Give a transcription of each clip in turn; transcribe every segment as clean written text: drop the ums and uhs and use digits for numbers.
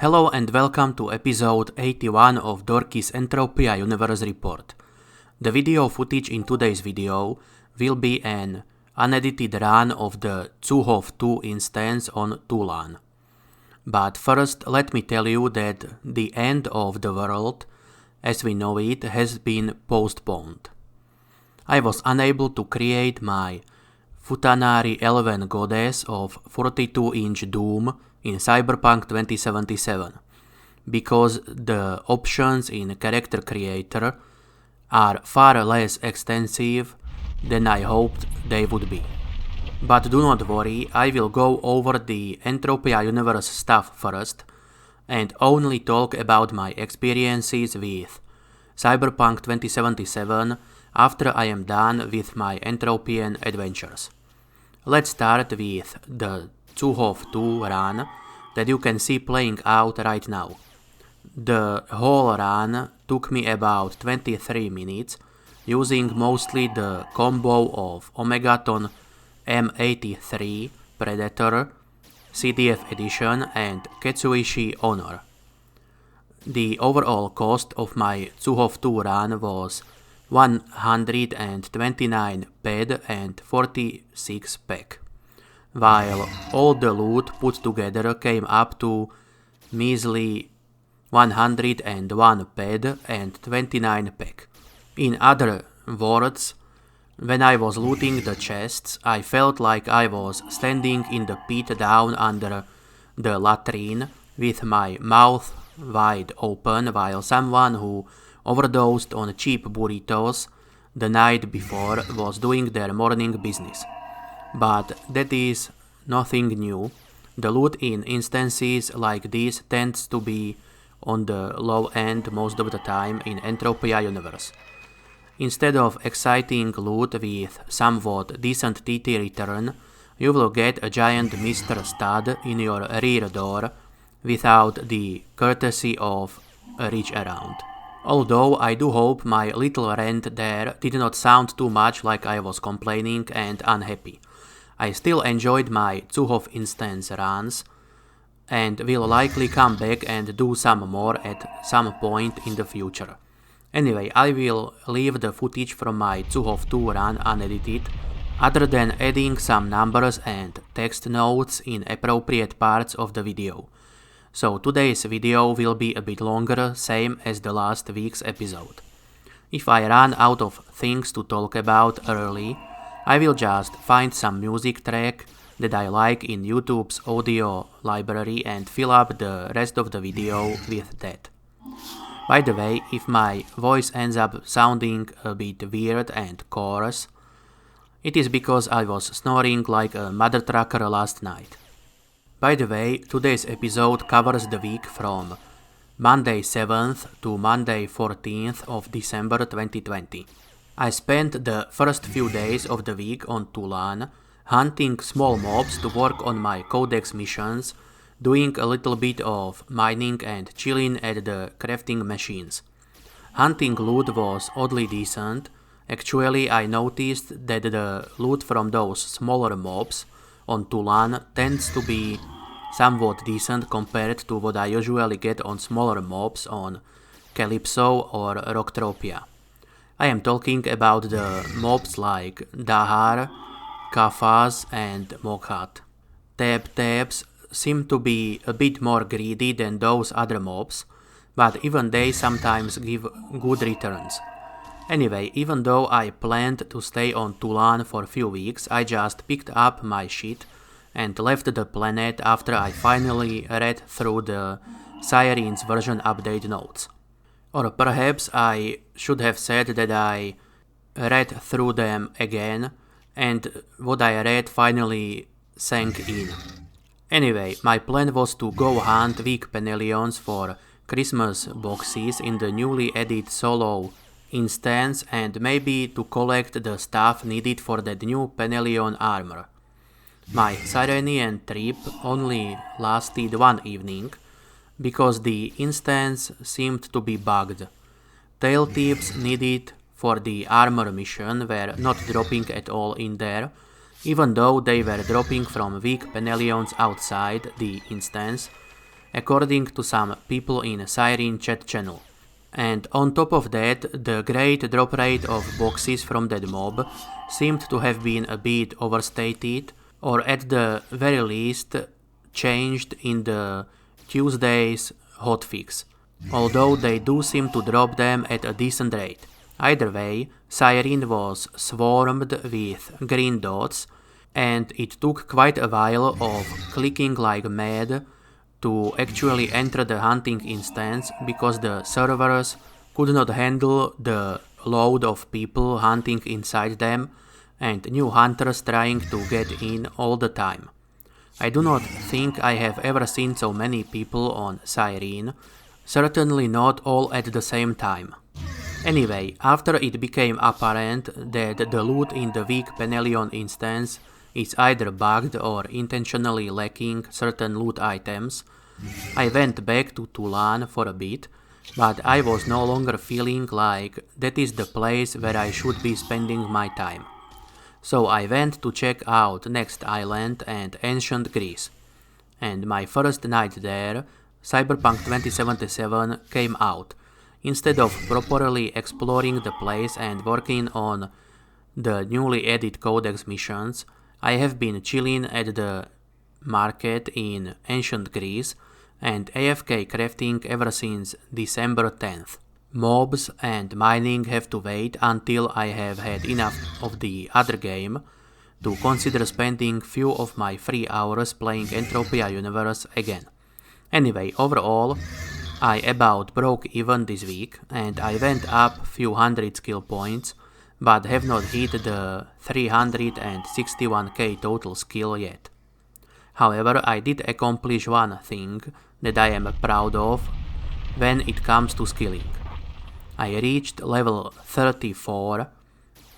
Hello and welcome to episode 81 of Dorki's Entropia Universe report. The video footage in today's video will be an unedited run of the CUHOF 2 instance on Tulan. But first let me tell you that the end of the world, as we know it, has been postponed. I was unable to create my Futanari Elven goddess of 42-inch Doom in Cyberpunk 2077, because the options in Character Creator are far less extensive than I hoped they would be. But do not worry, I will go over the Entropia Universe stuff first, and only talk about my experiences with Cyberpunk 2077 after I am done with my Entropian adventures. Let's start with the CUHOF 2 run that you can see playing out right now. The whole run took me about 23 minutes, using mostly the combo of Omegaton M83 Predator, CDF Edition and Ketsuishi Honor. The overall cost of my CUHOF 2 run was 129 PED and 46 PEC, while all the loot put together came up to measly 101 PED and 29 PEC. In other words, when I was looting the chests, I felt like I was standing in the pit down under the latrine with my mouth wide open while someone who overdosed on cheap burritos the night before was doing their morning business. But that is nothing new. The loot in instances like this tends to be on the low end most of the time in Entropia Universe. Instead of exciting loot with somewhat decent TT return, you will get a giant Mr. Stud in your rear door without the courtesy of a reach around. Although I do hope my little rant there did not sound too much like I was complaining and unhappy. I still enjoyed my CUHOF instance runs and will likely come back and do some more at some point in the future. Anyway, I will leave the footage from my CUHOF 2 run unedited, other than adding some numbers and text notes in appropriate parts of the video. So today's video will be a bit longer, same as the last week's episode. If I run out of things to talk about early, I will just find some music track that I like in YouTube's audio library and fill up the rest of the video with that. By the way, if my voice ends up sounding a bit weird and coarse, it is because I was snoring like a mother trucker last night. By the way, today's episode covers the week from Monday 7th to Monday 14th of December 2020. I spent the first few days of the week on Tulan, hunting small mobs to work on my codex missions, doing a little bit of mining and chilling at the crafting machines. Hunting loot was oddly decent. Actually, I noticed that the loot from those smaller mobs on Tulan tends to be somewhat decent compared to what I usually get on smaller mobs on Calypso or Rocktropia. I am talking about the mobs like Dahar, Kafaz and Mokhat. Tabs seem to be a bit more greedy than those other mobs, but even they sometimes give good returns. Anyway, even though I planned to stay on Tulan for a few weeks, I just picked up my shit and left the planet after I finally read through the Sirens version update notes. Or perhaps I should have said that I read through them again and what I read finally sank in. Anyway, my plan was to go hunt weak Penelions for Christmas boxes in the newly added solo instance and maybe to collect the stuff needed for that new Penelion armor. My Sirenian trip only lasted one evening, because the instance seemed to be bugged. Tail tips needed for the armor mission were not dropping at all in there, even though they were dropping from weak Penelions outside the instance, according to some people in Siren chat channel. And on top of that, the great drop rate of boxes from that mob seemed to have been a bit overstated, or at the very least changed in the Tuesday's hotfix, although they do seem to drop them at a decent rate. Either way, Siren was swarmed with green dots, and it took quite a while of clicking like mad to actually enter the hunting instance because the servers could not handle the load of people hunting inside them and new hunters trying to get in all the time. I do not think I have ever seen so many people on Siren, certainly not all at the same time. Anyway, after it became apparent that the loot in the weak Penelion instance is either bugged or intentionally lacking certain loot items, I went back to Tulan for a bit, but I was no longer feeling like that is the place where I should be spending my time. So I went to check out Next Island and Ancient Greece. And my first night there, Cyberpunk 2077 came out. Instead of properly exploring the place and working on the newly added Codex missions, I have been chilling at the market in Ancient Greece and AFK crafting ever since December 10th. Mobs and mining have to wait until I have had enough of the other game to consider spending few of my free hours playing Entropia Universe again. Anyway, overall, I about broke even this week and I went up few hundred skill points, but have not hit the 361k total skill yet. However, I did accomplish one thing that I am proud of when it comes to skilling. I reached level 34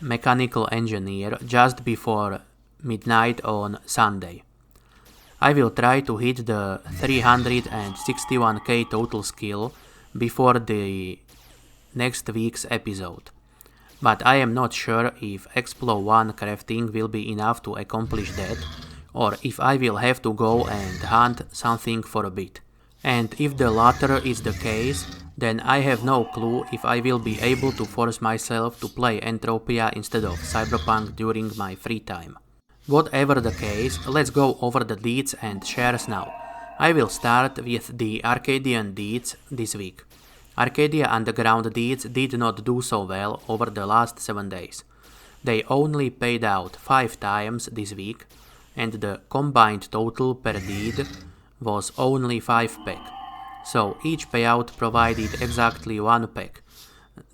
mechanical engineer just before midnight on Sunday. I will try to hit the 361k total skill before the next week's episode, but I am not sure if Explo 1 crafting will be enough to accomplish that, or if I will have to go and hunt something for a bit. And if the latter is the case, then I have no clue if I will be able to force myself to play Entropia instead of Cyberpunk during my free time. Whatever the case, let's go over the deeds and shares now. I will start with the Arcadian deeds this week. Arcadia Underground deeds did not do so well over the last 7 days. They only paid out 5 times this week, and the combined total per deed was only 5 peg. So each payout provided exactly 1 peg.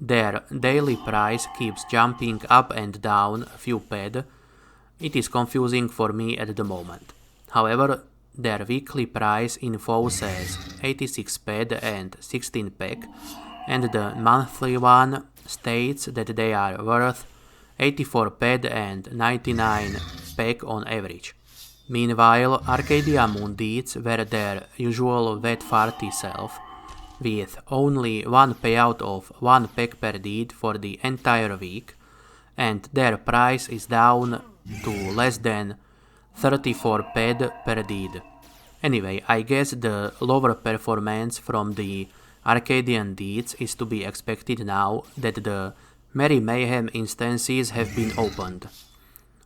Their daily price keeps jumping up and down a few ped. It is confusing for me at the moment. However, their weekly price info says 86 ped and 16 peg, and the monthly one states that they are worth 84 ped and 99 peg on average. Meanwhile, Arcadia Moon deeds were their usual wet farty self, with only one payout of 1 peg per deed for the entire week, and their price is down to less than 34 ped per deed. Anyway, I guess the lower performance from the Arcadian deeds is to be expected now that the Merry Mayhem instances have been opened.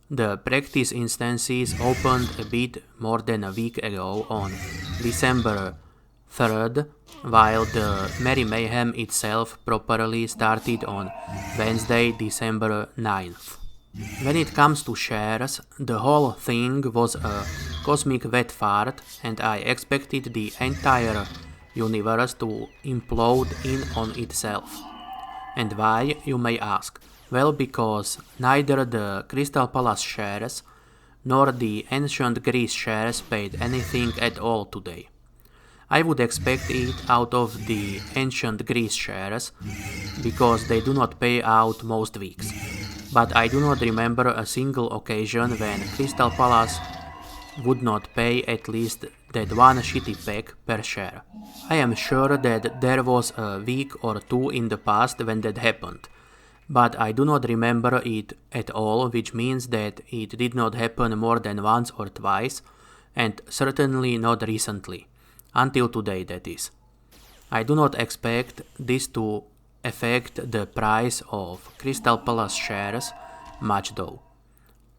The practice instances opened a bit more than a week ago on December 3rd, while the Merry Mayhem itself properly started on Wednesday, December 9th. When it comes to shares, the whole thing was a cosmic wet fart, and I expected the entire universe to implode in on itself. And why, you may ask? Well, because neither the Crystal Palace shares nor the Ancient Greece shares paid anything at all today. I would expect it out of the Ancient Greece shares, because they do not pay out most weeks. But I do not remember a single occasion when Crystal Palace would not pay at least that one shitty peg per share. I am sure that there was a week or two in the past when that happened, but I do not remember it at all, which means that it did not happen more than once or twice, and certainly not recently. Until today, that is. I do not expect this to affect the price of Crystal Palace shares much though.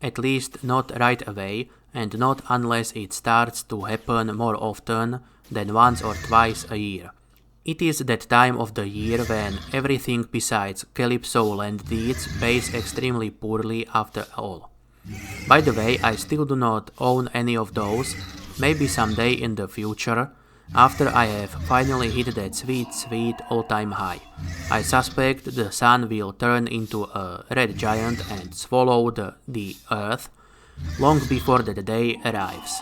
At least not right away, and not unless it starts to happen more often than once or twice a year. It is that time of the year when everything besides Calypso land deeds pays extremely poorly after all. By the way, I still do not own any of those, maybe someday in the future, after I have finally hit that sweet all-time high. I suspect the sun will turn into a red giant and swallow the earth long before that day arrives.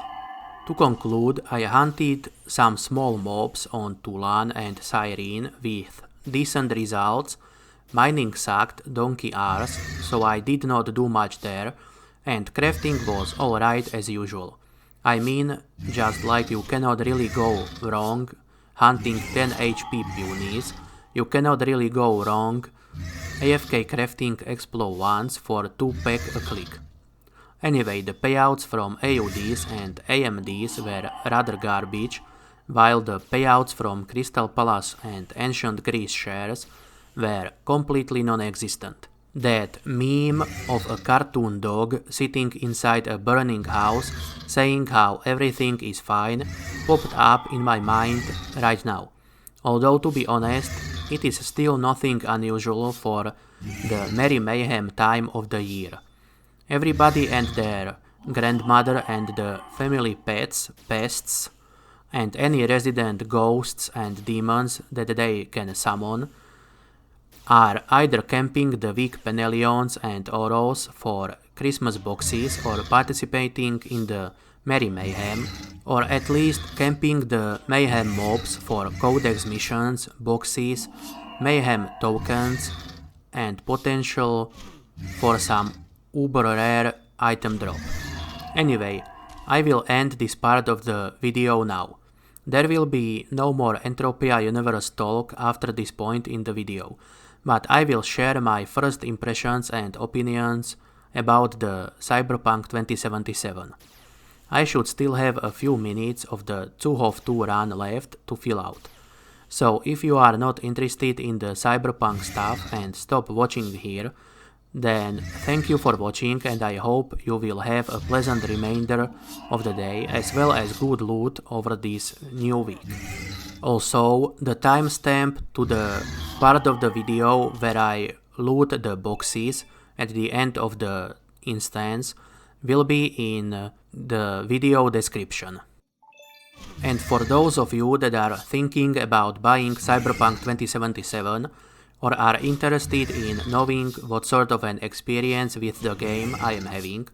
To conclude, I hunted some small mobs on Tulan and Cyrene with decent results. Mining sucked donkey arse, so I did not do much there, and crafting was alright as usual. I mean, just like you cannot really go wrong hunting 10 HP punies, you cannot really go wrong AFK crafting Explo once for 2 pack a click. Anyway, the payouts from AUDs and AMDs were rather garbage, while the payouts from Crystal Palace and Ancient Greece shares were completely non-existent. That meme of a cartoon dog sitting inside a burning house saying how everything is fine popped up in my mind right now. Although to be honest, it is still nothing unusual for the Merry Mayhem time of the year. Everybody and their grandmother and the family pets, pests, and any resident ghosts and demons that they can summon are either camping the weak Penelions and Oros for Christmas boxes or participating in the Merry Mayhem, or at least camping the Mayhem mobs for Codex missions, boxes, Mayhem tokens, and potential for some uber rare item drop. Anyway, I will end this part of the video now. There will be no more Entropia Universe talk after this point in the video, but I will share my first impressions and opinions about the Cyberpunk 2077. I should still have a few minutes of the CUHOF 2 run left to fill out. So if you are not interested in the Cyberpunk stuff and stop watching here, then thank you for watching, and I hope you will have a pleasant remainder of the day as well as good loot over this new week. Also, the timestamp to the part of the video where I loot the boxes at the end of the instance will be in the video description. And for those of you that are thinking about buying Cyberpunk 2077 or are interested in knowing what sort of an experience with the game I am having,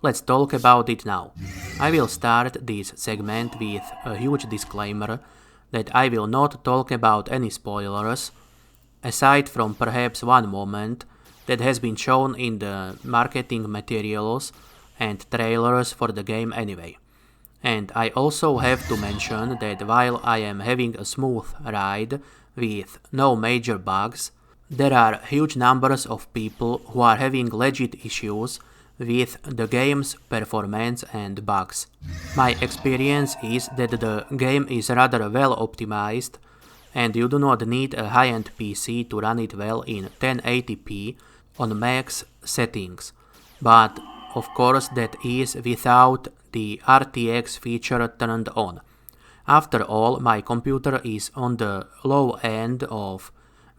let's talk about it now. I will start this segment with a huge disclaimer that I will not talk about any spoilers, aside from perhaps one moment that has been shown in the marketing materials and trailers for the game anyway. And I also have to mention that while I am having a smooth ride with no major bugs, there are huge numbers of people who are having legit issues with the game's performance and bugs. My experience is that the game is rather well optimized and you do not need a high-end PC to run it well in 1080p on max settings, but of course that is without the RTX feature turned on. After all, my computer is on the low end of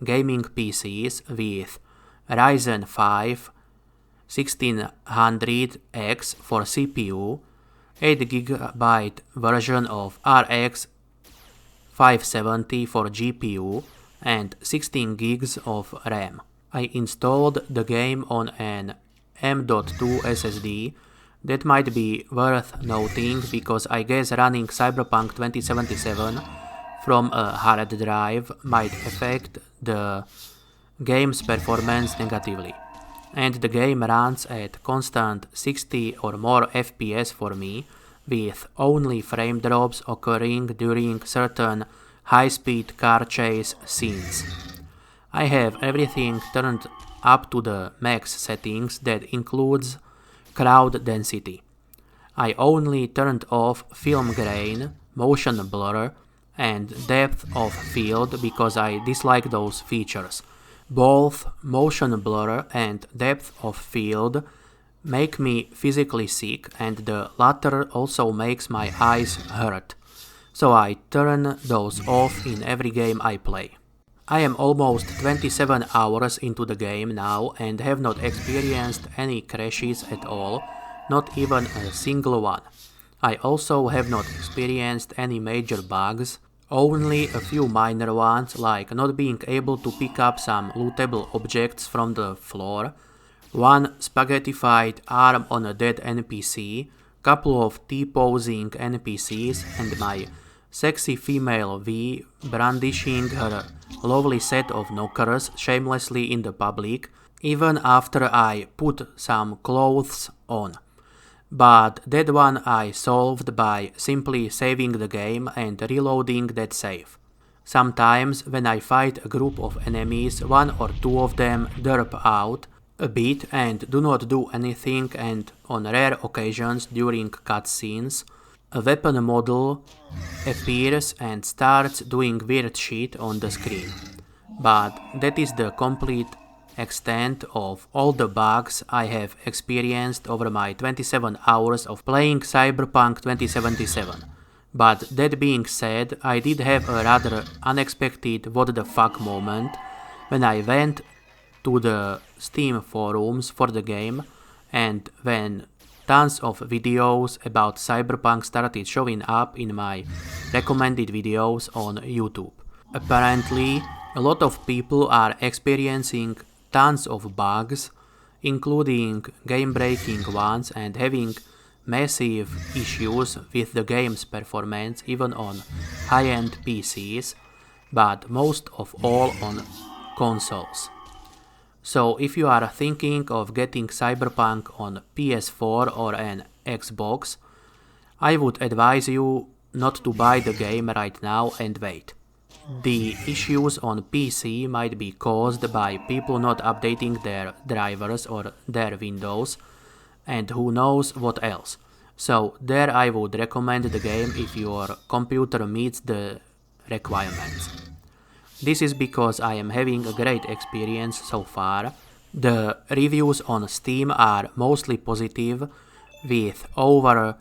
gaming PCs with Ryzen 5 1600X for CPU, 8GB version of RX 570 for GPU, and 16 gigs of RAM. I installed the game on an M.2 SSD. That might be worth noting because I guess running Cyberpunk 2077 from a hard drive might affect the game's performance negatively. And the game runs at constant 60 or more FPS for me, with only frame drops occurring during certain high-speed car chase scenes. I have everything turned up to the max settings that includes crowd density. I only turned off film grain motion blur, and depth of field because I dislike those features. Both motion blur and depth of field make me physically sick, and the latter also makes my eyes hurt, so I turn those off in every game I play. I am almost 27 hours into the game now and have not experienced any crashes at all, not even a single one. I also have not experienced any major bugs, only a few minor ones like not being able to pick up some lootable objects from the floor, one spaghettified arm on a dead NPC, couple of T-posing NPCs, and my sexy female V brandishing her lovely set of knockers shamelessly in the public, even after I put some clothes on. But that one I solved by simply saving the game and reloading that save. Sometimes when I fight a group of enemies, one or two of them derp out a bit and do not do anything, and on rare occasions during cutscenes, a weapon model appears and starts doing weird shit on the screen. But that is the complete extent of all the bugs I have experienced over my 27 hours of playing Cyberpunk 2077. But that being said, I did have a rather unexpected what the fuck moment when I went to the Steam forums for the game, and when tons of videos about Cyberpunk started showing up in my recommended videos on YouTube. Apparently, a lot of people are experiencing tons of bugs, including game-breaking ones, and having massive issues with the game's performance even on high-end PCs, but most of all on consoles. So if you are thinking of getting Cyberpunk on PS4 or an Xbox, I would advise you not to buy the game right now and wait. The issues on PC might be caused by people not updating their drivers or their Windows, and who knows what else. So there I would recommend the game if your computer meets the requirements. This is because I am having a great experience so far. The reviews on Steam are mostly positive, with over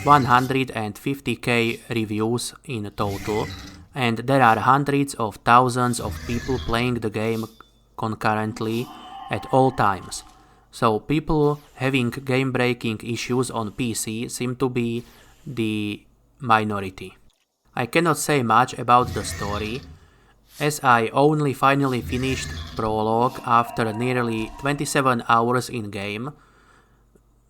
150k reviews in total, and there are hundreds of thousands of people playing the game concurrently at all times. So people having game-breaking issues on PC seem to be the minority. I cannot say much about the story, as I only finally finished prologue after nearly 27 hours in-game,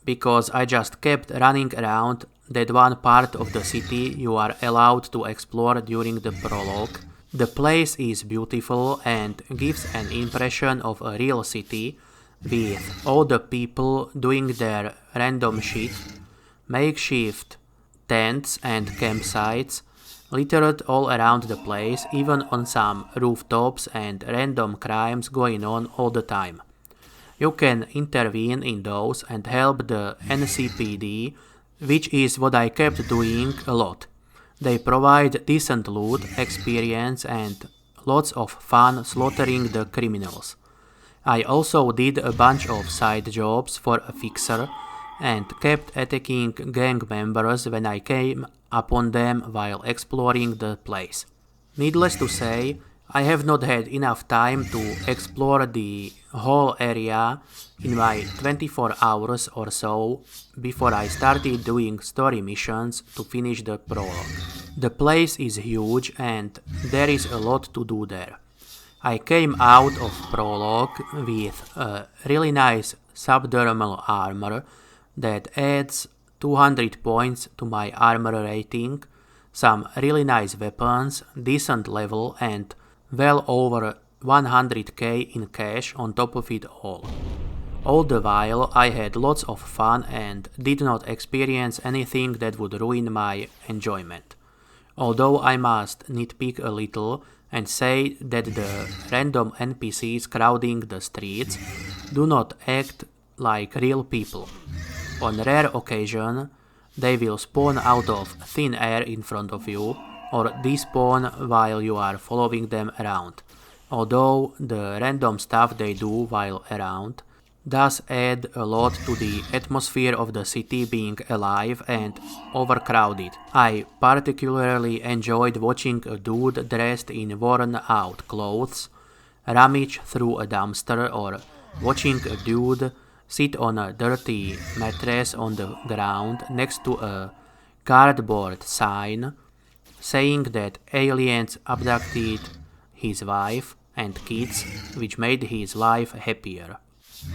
because I just kept running around that one part of the city you are allowed to explore during the prologue. The place is beautiful and gives an impression of a real city, with all the people doing their random shit, makeshift tents and campsites littered all around the place, even on some rooftops, and random crimes going on all the time. You can intervene in those and help the NCPD, which is what I kept doing a lot. They provide decent loot, experience, and lots of fun slaughtering the criminals. I also did a bunch of side jobs for a fixer and kept attacking gang members when I came upon them while exploring the place. Needless to say, I have not had enough time to explore the whole area in my 24 hours or so before I started doing story missions to finish the prologue. The place is huge and there is a lot to do there. I came out of prologue with a really nice subdermal armor that adds 200 points to my armor rating, some really nice weapons, decent level, and well over 100k in cash on top of it all. All the while I had lots of fun and did not experience anything that would ruin my enjoyment. Although I must nitpick a little and say that the random NPCs crowding the streets do not act like real people. On rare occasion, They will spawn out of thin air in front of you, or despawn while you are following them around, although the random stuff they do while around does add a lot to the atmosphere of the city being alive and overcrowded. I particularly enjoyed watching a dude dressed in worn out clothes rummage through a dumpster, or watching a dude sit on a dirty mattress on the ground next to a cardboard sign saying that aliens abducted his wife and kids, which made his life happier.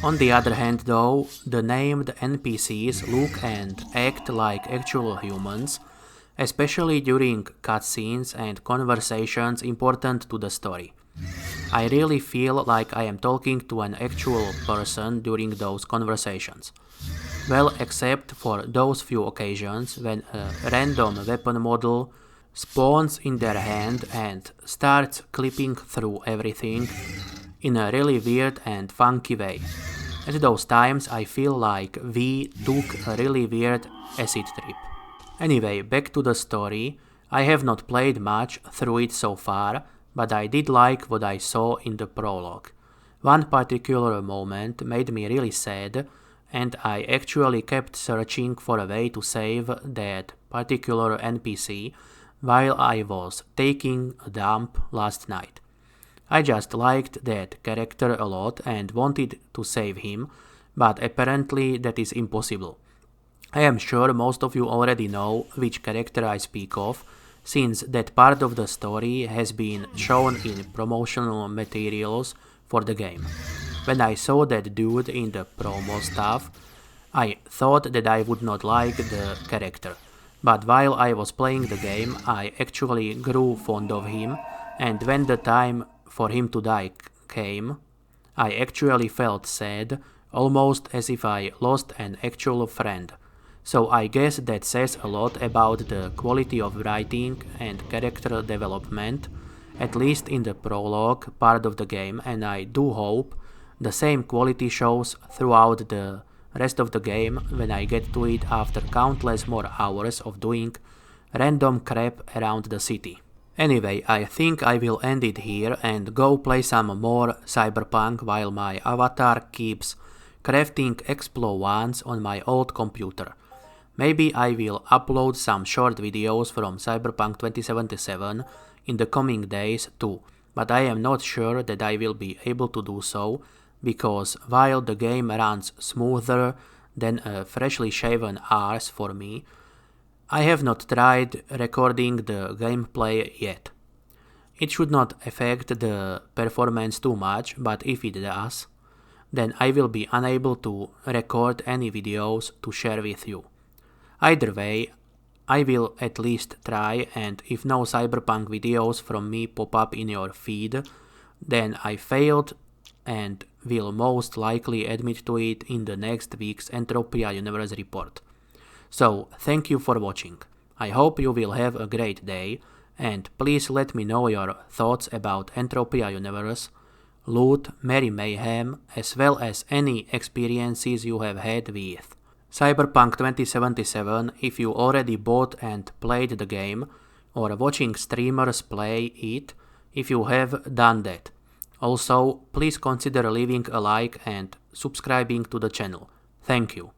On the other hand though, the named NPCs look and act like actual humans, especially during cutscenes and conversations important to the story. I really feel like I am talking to an actual person during those conversations. Well, except for those few occasions when a random weapon model spawns in their hand and starts clipping through everything in a really weird and funky way. At those times I feel like we took a really weird acid trip. Anyway, back to the story. I have not played much through it so far, but I did like what I saw in the prologue. One particular moment made me really sad, and I actually kept searching for a way to save that particular NPC while I was taking a dump last night. I just liked that character a lot and wanted to save him, but apparently that is impossible. I am sure most of you already know which character I speak of, since that part of the story has been shown in promotional materials for the game. When I saw that dude in the promo stuff, I thought that I would not like the character, but while I was playing the game I actually grew fond of him, and when the time for him to die came, I actually felt sad, almost as if I lost an actual friend. So I guess that says a lot about the quality of writing and character development, at least in the prologue part of the game, and I do hope the same quality shows throughout the rest of the game when I get to it after countless more hours of doing random crap around the city. Anyway, I think I will end it here and go play some more Cyberpunk while my avatar keeps crafting explosions on my old computer. Maybe I will upload some short videos from Cyberpunk 2077 in the coming days too, but I am not sure that I will be able to do so, because while the game runs smoother than a freshly shaven arse for me, I have not tried recording the gameplay yet. It should not affect the performance too much, but if it does, then I will be unable to record any videos to share with you. Either way, I will at least try, and if no Cyberpunk videos from me pop up in your feed, then I failed and will most likely admit to it in the next week's Entropia Universe report. So, thank you for watching. I hope you will have a great day, and please let me know your thoughts about Entropia Universe, loot, Merry Mayhem, as well as any experiences you have had with Cyberpunk 2077 if you already bought and played the game, or watching streamers play it if you have done that. Also, please consider leaving a like and subscribing to the channel. Thank you.